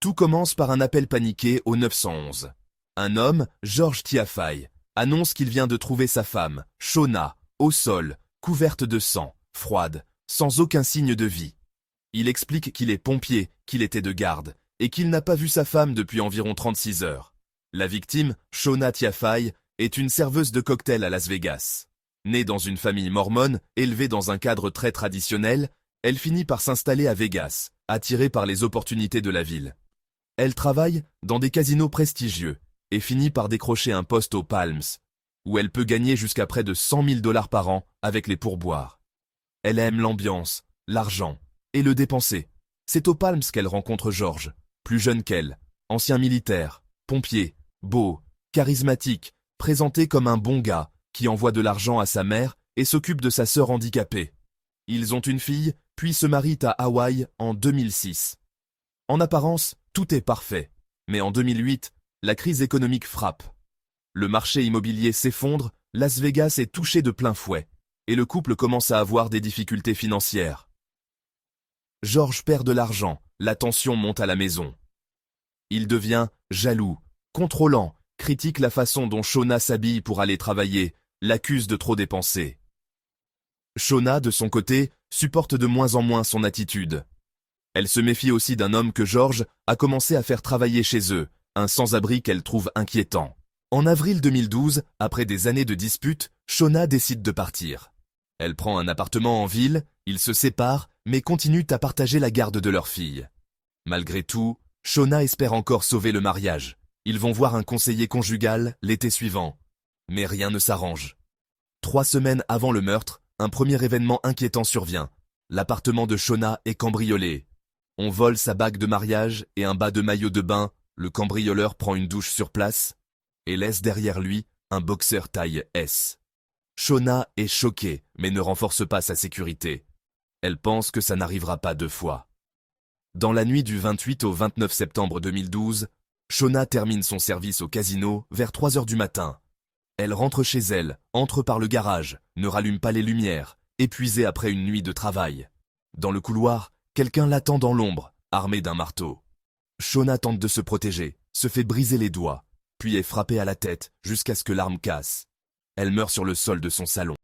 Tout commence par un appel paniqué au 911. Un homme, George Tiafai, annonce qu'il vient de trouver sa femme, Shona, au sol, couverte de sang, froide, sans aucun signe de vie. Il explique qu'il est pompier, qu'il était de garde, et qu'il n'a pas vu sa femme depuis environ 36 heures. La victime, Shona Tiafai, est une serveuse de cocktail à Las Vegas. Née dans une famille mormone, élevée dans un cadre très traditionnel, elle finit par s'installer à Vegas, attirée par les opportunités de la ville. Elle travaille dans des casinos prestigieux et finit par décrocher un poste aux Palms, où elle peut gagner jusqu'à près de 100 000 $ par an avec les pourboires. Elle aime l'ambiance, l'argent et le dépenser. C'est aux Palms qu'elle rencontre George, plus jeune qu'elle, ancien militaire, pompier, beau, charismatique, présenté comme un bon gars qui envoie de l'argent à sa mère et s'occupe de sa sœur handicapée. Ils ont une fille, puis se marient à Hawaï en 2006. En apparence, tout est parfait. Mais en 2008, la crise économique frappe. Le marché immobilier s'effondre, Las Vegas est touché de plein fouet, et le couple commence à avoir des difficultés financières. George perd de l'argent, la tension monte à la maison. Il devient jaloux, contrôlant, critique la façon dont Shona s'habille pour aller travailler, l'accuse de trop dépenser. Shona, de son côté, supporte de moins en moins son attitude. Elle se méfie aussi d'un homme que George a commencé à faire travailler chez eux, un sans-abri qu'elle trouve inquiétant. En avril 2012, après des années de disputes, Shona décide de partir. Elle prend un appartement en ville, ils se séparent, mais continuent à partager la garde de leur fille. Malgré tout, Shona espère encore sauver le mariage. Ils vont voir un conseiller conjugal l'été suivant. Mais rien ne s'arrange. 3 semaines avant le meurtre, un premier événement inquiétant survient. L'appartement de Shona est cambriolé. On vole sa bague de mariage et un bas de maillot de bain, le cambrioleur prend une douche sur place et laisse derrière lui un boxeur taille S. Shona est choquée, mais ne renforce pas sa sécurité. Elle pense que ça n'arrivera pas 2 fois. Dans la nuit du 28 au 29 septembre 2012, Shona termine son service au casino vers 3 heures du matin. Elle rentre chez elle, entre par le garage, ne rallume pas les lumières, épuisée après une nuit de travail. Dans le couloir, quelqu'un l'attend dans l'ombre, armé d'un marteau. Shona tente de se protéger, se fait briser les doigts, puis est frappée à la tête jusqu'à ce que l'arme casse. Elle meurt sur le sol de son salon.